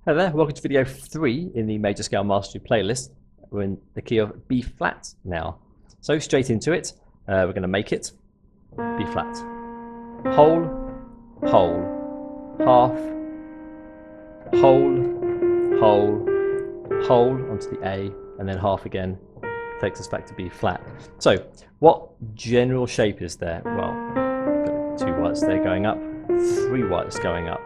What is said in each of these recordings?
Hello there, welcome to video 3 in the Major Scale Mastery playlist. We're in the key of B flat now. So straight into it, we're going to make it B flat. Whole, whole, half, whole, whole, whole onto the A, and then half again takes us back to B flat. So what general shape is there? Well, 2 whites there going up, 3 whites going up.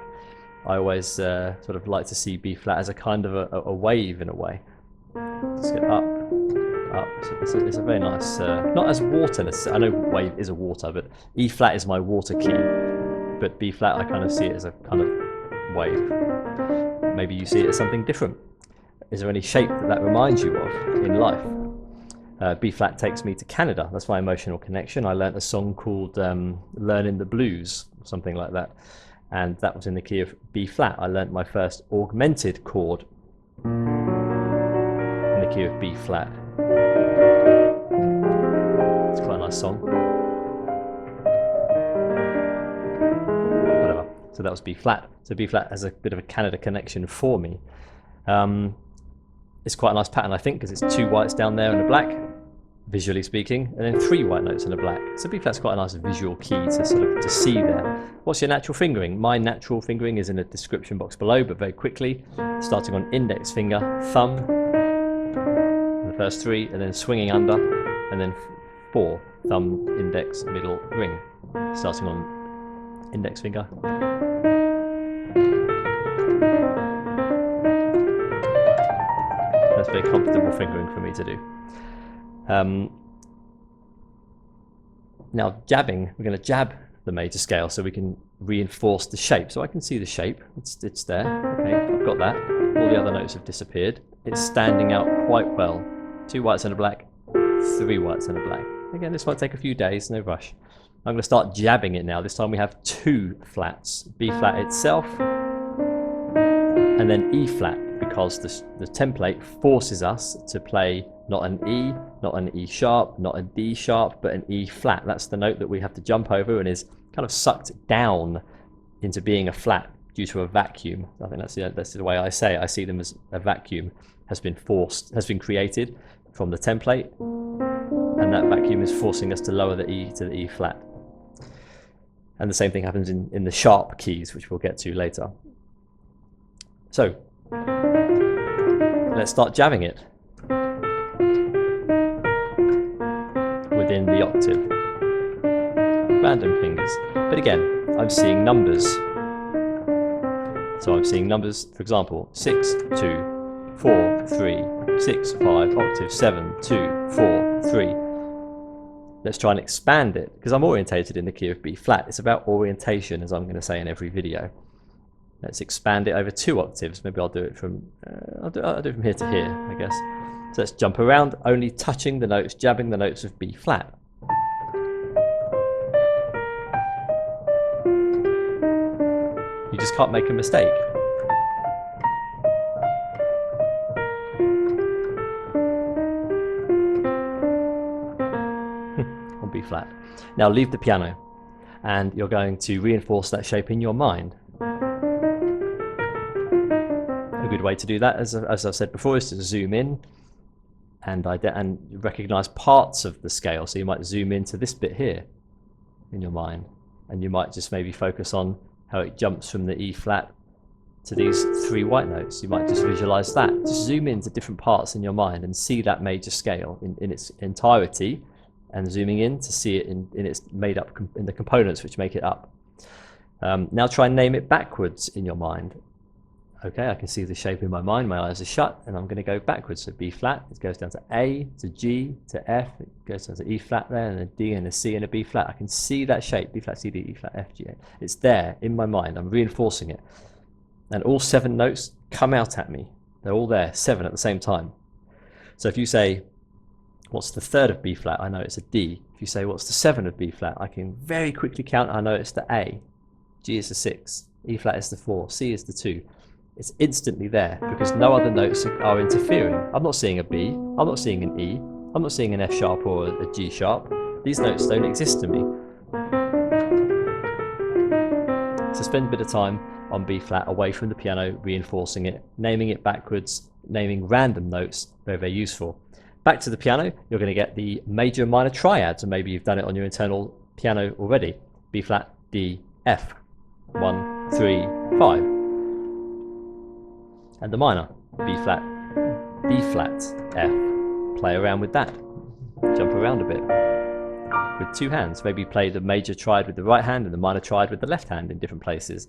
I always sort of like to see B flat as a kind of a wave in a way. Just get up, up. So it's a very nice, not as water necessarily. I know wave is a water, but E flat is my water key. But B flat, I kind of see it as a kind of wave. Maybe you see it as something different. Is there any shape that reminds you of in life? B flat takes me to Canada. That's my emotional connection. I learnt a song called Learning the Blues, something like that. And that was in the key of B flat. I learnt my first augmented chord in the key of B flat. It's quite a nice song. Whatever. So that was B flat. So B flat has a bit of a Canada connection for me. It's quite a nice pattern, I think, because it's 2 whites down there and a black, visually speaking, and then 3 white notes and a black. So B flat's quite a nice visual key to sort of to see there. What's your natural fingering? My natural fingering is in the description box below, but very quickly, starting on index finger, thumb, the first 3, and then swinging under, and then 4, thumb, index, middle, ring. Starting on index finger. That's very comfortable fingering for me to do. Now jabbing, we're going to jab the major scale so we can reinforce the shape. So I can see the shape, it's there, okay, I've got that. All the other notes have disappeared. It's standing out quite well. 2 whites and a black, 3 whites and a black. Again, this might take a few days, no rush. I'm going to start jabbing it now. This time we have 2 flats, B flat itself, and then E flat, because the template forces us to play not an E, not an E sharp, not a D sharp, but an E flat. That's the note that we have to jump over and is kind of sucked down into being a flat due to a vacuum. I think that's the way I say it. I see them as a vacuum has been created from the template, and that vacuum is forcing us to lower the E to the E flat. And the same thing happens in the sharp keys, which we'll get to later. So let's start jabbing it within the octave. Random fingers. But again, I'm seeing numbers. So I'm seeing numbers, for example, 6, 2, 4, 3, 6, 5, octave, 7, 2, 4, 3. Let's try and expand it, because I'm orientated in the key of B flat. It's about orientation, as I'm going to say in every video. Let's expand it over 2 octaves. Maybe I'll do it from I'll do it from here to here, I guess. So let's jump around, only touching the notes, jabbing the notes of B flat. You just can't make a mistake. On B flat. Now leave the piano, and you're going to reinforce that shape in your mind. A good way to do that, as I've said before, is to zoom in and recognize parts of the scale. So you might zoom into this bit here in your mind, and you might just maybe focus on how it jumps from the E flat to these 3 white notes. You might just visualize that. Just zoom into different parts in your mind and see that major scale in its entirety, and zooming in to see it in its made up in the components which make it up. Now try and name it backwards in your mind. Okay, I can see the shape in my mind, my eyes are shut, and I'm going to go backwards. So B flat, it goes down to A, to G, to F, it goes down to E flat there, and a D, and a C, and a B flat. I can see that shape, B flat, C, D, E flat, F, G, A. It's there in my mind, I'm reinforcing it. And all 7 notes come out at me. They're all there, 7 at the same time. So if you say, what's the 3rd of B flat? I know it's a D. If you say, what's the 7 of B flat? I can very quickly count, I know it's the A. G is the 6, E flat is the 4, C is the 2. It's instantly there because no other notes are interfering. I'm not seeing a B, I'm not seeing an E, I'm not seeing an F sharp or a G sharp. These notes don't exist to me. So spend a bit of time on B flat away from the piano, reinforcing it, naming it backwards, naming random notes, very, very useful. Back to the piano, you're going to get the major minor triads, and maybe you've done it on your internal piano already. B flat, D, F, 1, 3, 5. And the minor, B flat, D flat, F. Play around with that. Jump around a bit. With two hands, maybe play the major triad with the right hand and the minor triad with the left hand in different places.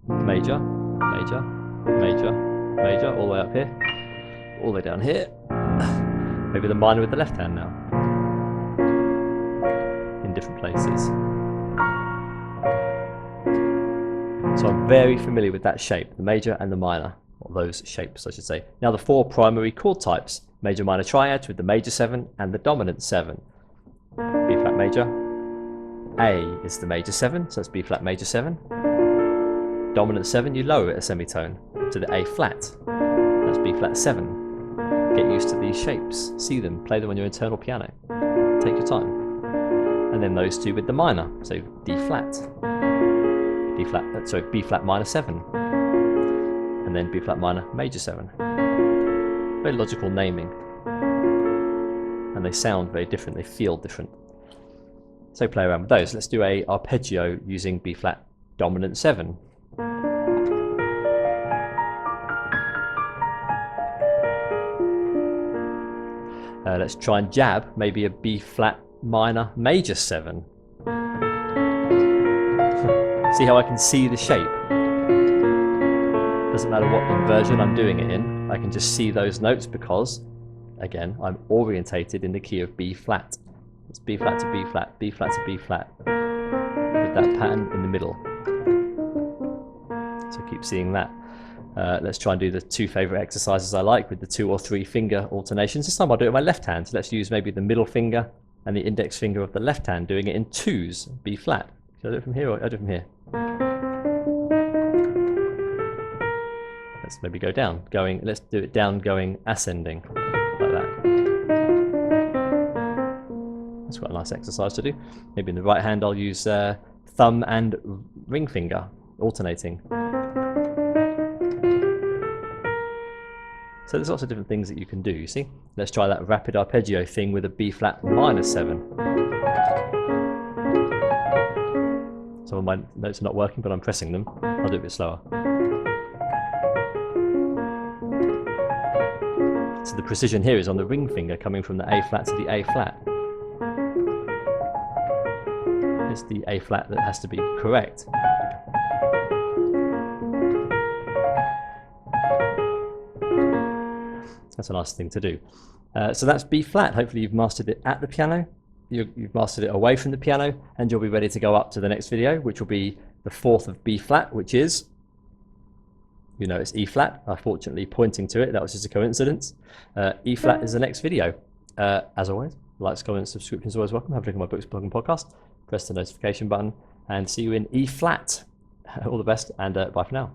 Major, major, major, major, all the way up here, all the way down here. Maybe the minor with the left hand now. In different places. So I'm very familiar with that shape, the major and the minor, or those shapes I should say. Now the four primary chord types, major minor triads with the major 7 and the dominant 7. B flat major, A is the major 7, so that's B flat major 7. Dominant 7, you lower it a semitone to the A flat, that's B flat 7. Get used to these shapes, see them, play them on your internal piano. Take your time. And then those two with the minor, so D flat, B flat minor 7, and then B flat minor major 7. Very logical naming. And they sound very different, they feel different. So play around with those. Let's do a arpeggio using B flat dominant 7. Let's try and jab maybe a B flat minor major 7. See how I can see the shape? Doesn't matter what inversion I'm doing it in, I can just see those notes because, again, I'm orientated in the key of B flat. It's B flat to B flat, B flat to B flat, with that pattern in the middle. So keep seeing that. Let's try and do the two favourite exercises I like with the 2 or 3 finger alternations. This time I'll do it with my left hand. So let's use maybe the middle finger and the index finger of the left hand, doing it in 2s, B flat. Should I do it from here or I'll do it from here? Let's maybe go down, let's do it down going ascending, like that. That's quite a nice exercise to do. Maybe in the right hand I'll use thumb and ring finger, alternating. So there's lots of different things that you can do, you see? Let's try that rapid arpeggio thing with a B flat minor 7. Some of my notes are not working, but I'm pressing them. I'll do it a bit slower. So the precision here is on the ring finger coming from the A flat to the A flat. It's the A flat that has to be correct. That's a nice thing to do. So that's B flat. Hopefully you've mastered it at the piano, you've mastered it away from the piano, and you'll be ready to go up to the next video, which will be the 4th of B flat, which is, you know, it's E flat. Unfortunately pointing to it, that was just a coincidence. E flat is the next video. As always, likes, comments, subscriptions always welcome. Have a look at my books, blog and podcast. Press the notification button and see you in E flat. All the best and bye for now.